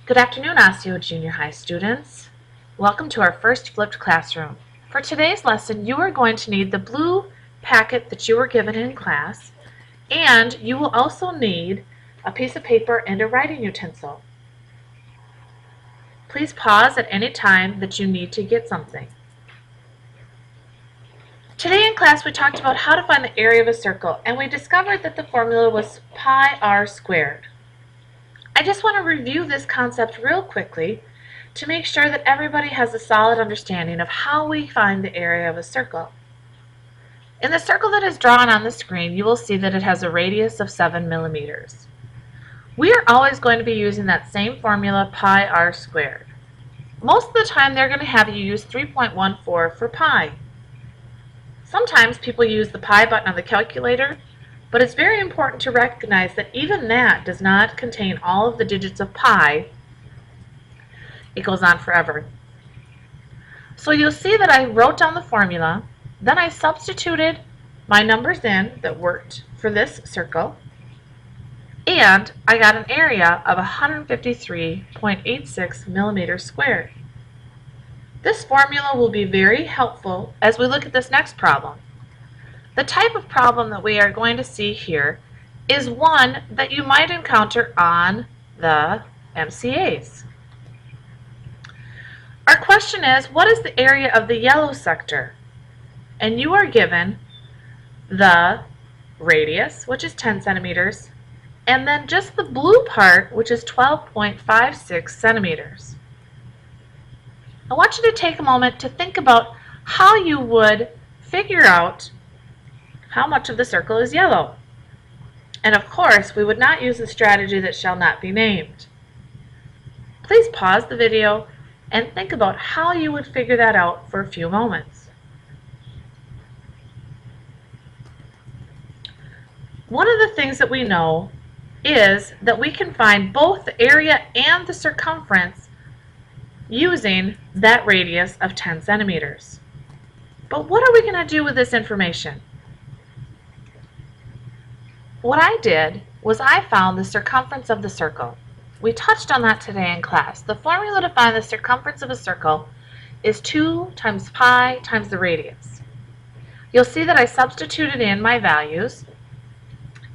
Good afternoon, Osseo Junior High students. Welcome to our first flipped classroom. For today's lesson, you are going to need the blue packet that you were given in class, and you will also need a piece of paper and a writing utensil. Please pause at any time that you need to get something. Today in class, we talked about how to find the area of a circle, and we discovered that the formula was pi r squared. I just want to review this concept real quickly to make sure that everybody has a solid understanding of how we find the area of a circle. In the circle that is drawn on the screen, you will see that it has a radius of 7 millimeters. We are always going to be using that same formula, pi r squared. Most of the time, they're going to have you use 3.14 for pi. Sometimes people use the pi button on the calculator, but it's very important to recognize that even that does not contain all of the digits of pi. It goes on forever. So you'll see that I wrote down the formula, then I substituted my numbers in that worked for this circle, and I got an area of 153.86 millimeters squared. This formula will be very helpful as we look at this next problem. The type of problem that we are going to see here is one that you might encounter on the MCAs. Our question is, what is the area of the yellow sector? And you are given the radius, which is 10 centimeters, and then just the blue part, which is 12.56 centimeters. I want you to take a moment to think about how you would figure out how much of the circle is yellow. And of course, we would not use the strategy that shall not be named. Please pause the video and think about how you would figure that out for a few moments. One of the things that we know is that we can find both the area and the circumference using that radius of 10 centimeters. But what are we going to do with this information? What I did was I found the circumference of the circle. We touched on that today in class. The formula to find the circumference of a circle is 2 times pi times the radius. You'll see that I substituted in my values,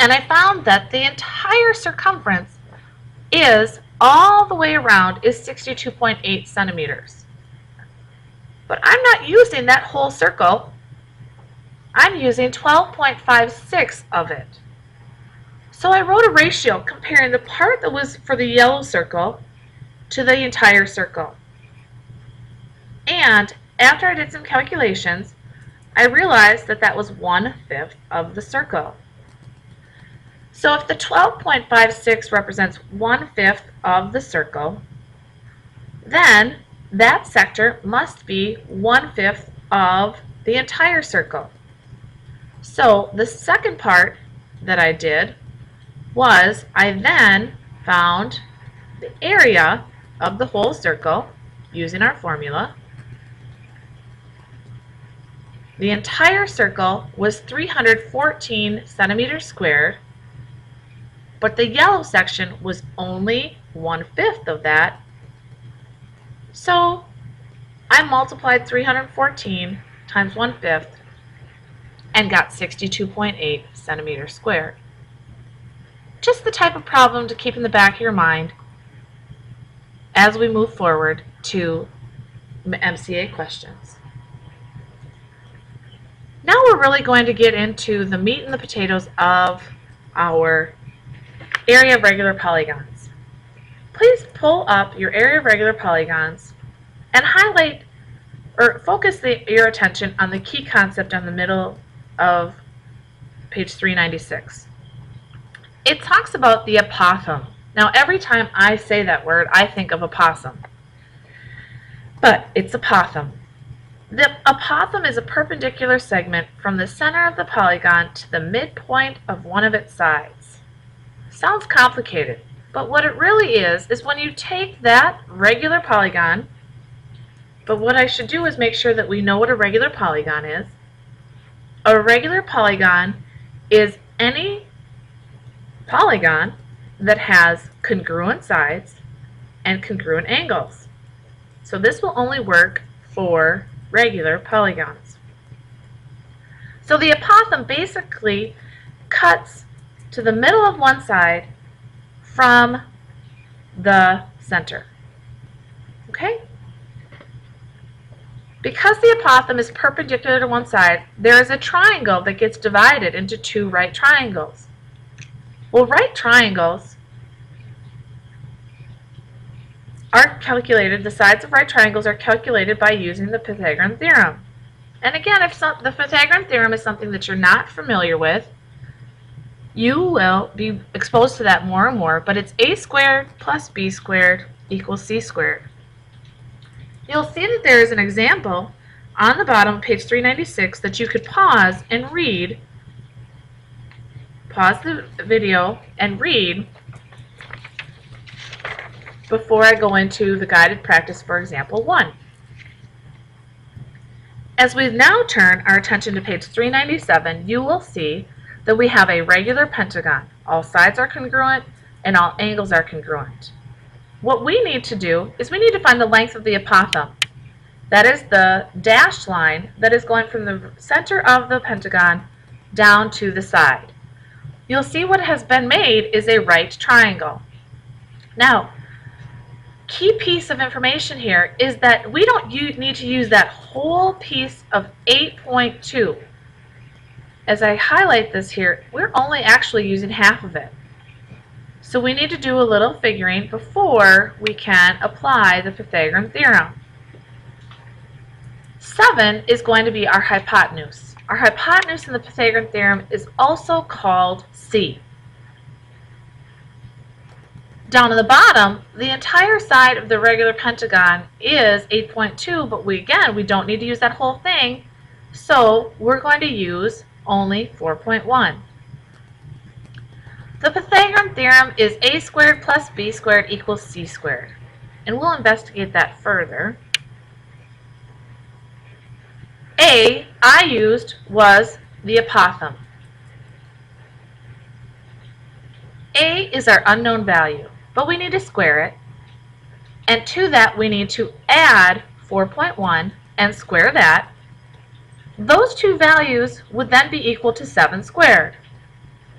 and I found that the entire circumference is all the way around is 62.8 centimeters. But I'm not using that whole circle. I'm using 12.56 of it. So I wrote a ratio comparing the part that was for the yellow circle to the entire circle. And after I did some calculations, I realized that that was 1/5 of the circle. So if the 12.56 represents 1/5 of the circle, then that sector must be 1/5 of the entire circle. So the second part that I did was I then found the area of the whole circle using our formula. The entire circle was 314 centimeters squared, but the yellow section was only 1/5 of that. So I multiplied 314 times 1/5 and got 62.8 centimeters squared. Just the type of problem to keep in the back of your mind as we move forward to MCA questions. Now we're really going to get into the meat and the potatoes of our area of regular polygons. Please pull up your area of regular polygons and highlight or focus your attention on the key concept on the middle of page 396. It talks about the apothem. Now every time I say that word, I think of a possum. But it's apothem. The apothem is a perpendicular segment from the center of the polygon to the midpoint of one of its sides. Sounds complicated, but what it really is when you take that regular polygon, but what I should do is make sure that we know what a regular polygon is. A regular polygon is any polygon that has congruent sides and congruent angles. So this will only work for regular polygons. So the apothem basically cuts to the middle of one side from the center. Okay? Because the apothem is perpendicular to one side, there is a triangle that gets divided into two right triangles. Well, right triangles are calculated, the sides of right triangles are calculated by using the Pythagorean theorem. And again, if the Pythagorean theorem is something that you're not familiar with, you will be exposed to that more and more, but it's a squared plus b squared equals c squared. You'll see that there is an example on the bottom of page 396 that you could pause and read. Pause the video and read before I go into the guided practice for example 1. As we now turn our attention to page 397, you will see that we have a regular pentagon. All sides are congruent and all angles are congruent. What we need to do is we need to find the length of the apothem. That is the dashed line that is going from the center of the pentagon down to the side. You'll see what has been made is a right triangle. Now, key piece of information here is that we don't need to use that whole piece of 8.2. As I highlight this here, we're only actually using half of it. So we need to do a little figuring before we can apply the Pythagorean theorem. 7 is going to be our hypotenuse. Our hypotenuse in the Pythagorean theorem is also called c. Down at the bottom, the entire side of the regular pentagon is 8.2, but we don't need to use that whole thing, so we're going to use only 4.1. The Pythagorean theorem is a squared plus b squared equals c squared, and we'll investigate that further. A I used was the apothem. A is our unknown value, but we need to square it, and to that we need to add 4.1 and square that. Those two values would then be equal to 7 squared.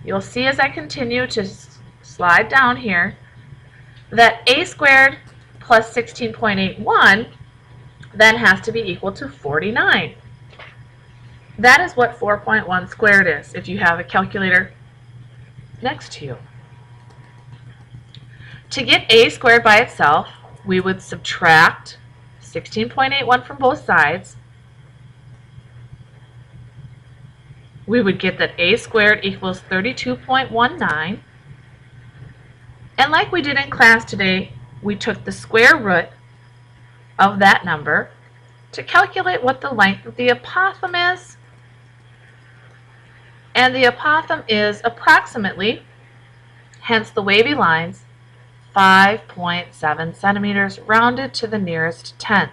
You'll see as I continue to slide down here that a squared plus 16.81 then has to be equal to 49. That is what 4.1 squared is, if you have a calculator next to you. To get a squared by itself, we would subtract 16.81 from both sides. We would get that a squared equals 32.19. And like we did in class today, we took the square root of that number to calculate what the length of the apothem is. And the apothem is approximately, hence the wavy lines, 5.7 centimeters rounded to the nearest tenth.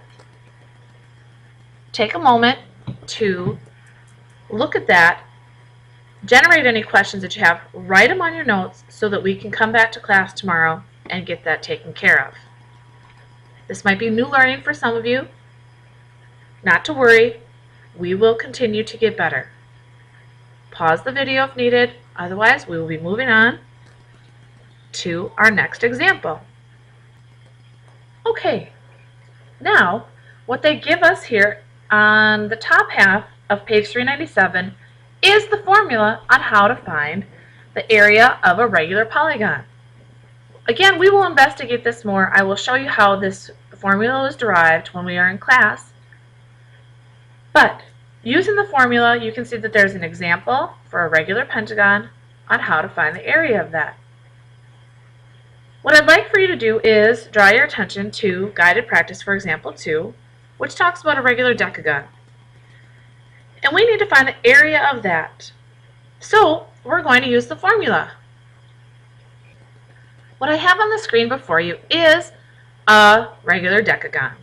Take a moment to look at that, generate any questions that you have, write them on your notes so that we can come back to class tomorrow and get that taken care of. This might be new learning for some of you. Not to worry, we will continue to get better. Pause the video if needed, otherwise we will be moving on to our next example. Okay, now what they give us here on the top half of page 397 is the formula on how to find the area of a regular polygon. Again, we will investigate this more. I will show you how this formula is derived when we are in class. But using the formula, you can see that there's an example for a regular pentagon on how to find the area of that. What I'd like for you to do is draw your attention to guided practice for example 2, which talks about a regular decagon. And we need to find the area of that. So we're going to use the formula. What I have on the screen before you is a regular decagon.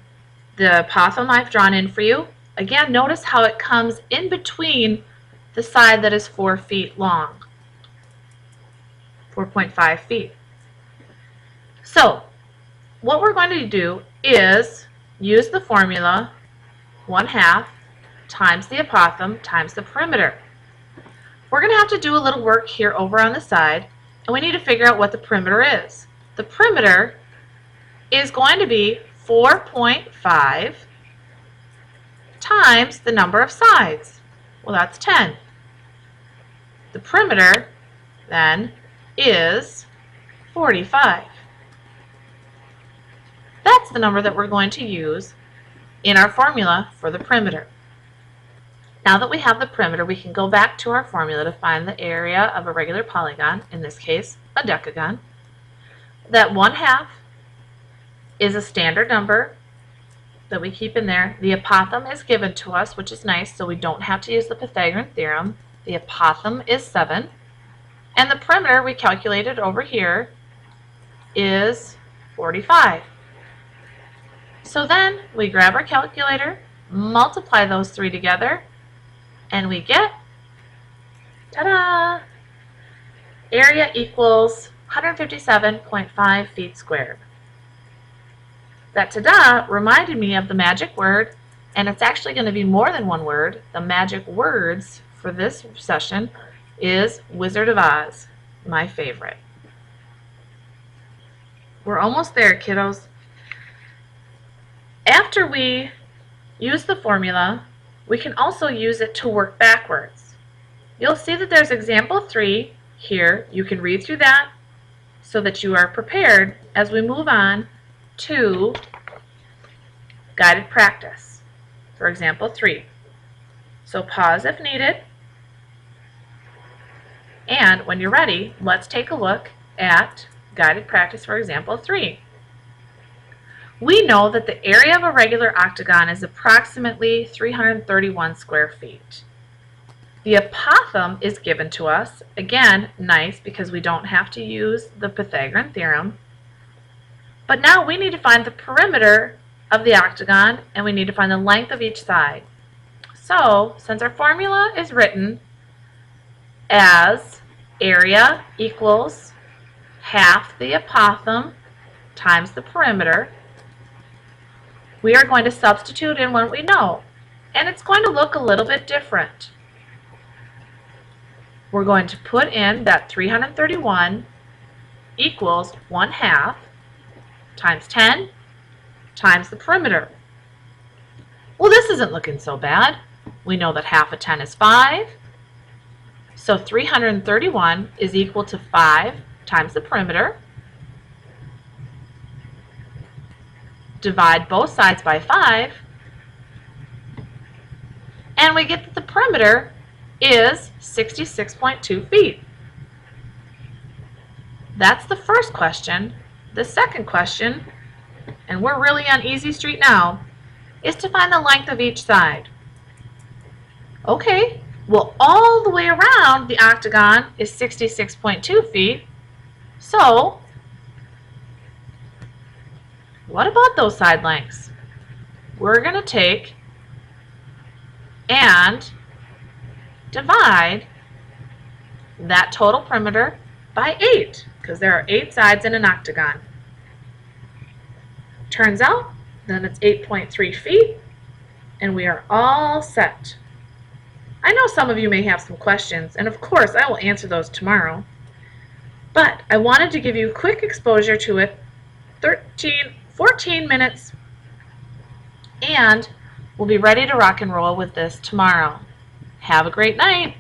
The apothem I've drawn in for you. Again, notice how it comes in between the side that is 4 feet long, 4.5 feet. So what we're going to do is use the formula 1/2 times the apothem times the perimeter. We're going to have to do a little work here over on the side, and we need to figure out what the perimeter is. The perimeter is going to be 4.5 times the number of sides. Well, that's 10. The perimeter then is 45. That's the number that we're going to use in our formula for the perimeter. Now that we have the perimeter, we can go back to our formula to find the area of a regular polygon, in this case a decagon. That 1/2 is a standard number that we keep in there. The apothem is given to us, which is nice, so we don't have to use the Pythagorean theorem. The apothem is 7. And the perimeter we calculated over here is 45. So then we grab our calculator, multiply those three together, and we get, ta-da! Area equals 157.5 feet squared. That ta-da reminded me of the magic word, and it's actually going to be more than one word. The magic words for this session is Wizard of Oz, my favorite. We're almost there, kiddos. After we use the formula, we can also use it to work backwards. You'll see that there's example 3 here. You can read through that so that you are prepared as we move on to guided practice for example 3. So pause if needed, and when you're ready, let's take a look at guided practice for example 3. We know that the area of a regular octagon is approximately 331 square feet. The apothem is given to us. Again, nice because we don't have to use the Pythagorean theorem. But now we need to find the perimeter of the octagon, and we need to find the length of each side. So, since our formula is written as area equals half the apothem times the perimeter, we are going to substitute in what we know, and it's going to look a little bit different. We're going to put in that 331 equals 1/2 times 10 times the perimeter. Well, this isn't looking so bad. We know that half of 10 is 5, so 331 is equal to 5 times the perimeter. Divide both sides by 5, and we get that the perimeter is 66.2 feet. That's the first question. The second question, and we're really on easy street now, is to find the length of each side. Okay, well, all the way around the octagon is 66.2 feet, so what about those side lengths? We're going to take and divide that total perimeter by 8, because there are 8 sides in an octagon. Turns out then it's 8.3 feet, and we are all set. I know some of you may have some questions, and of course I will answer those tomorrow, but I wanted to give you quick exposure to it. 14 minutes, and we'll be ready to rock and roll with this tomorrow. Have a great night.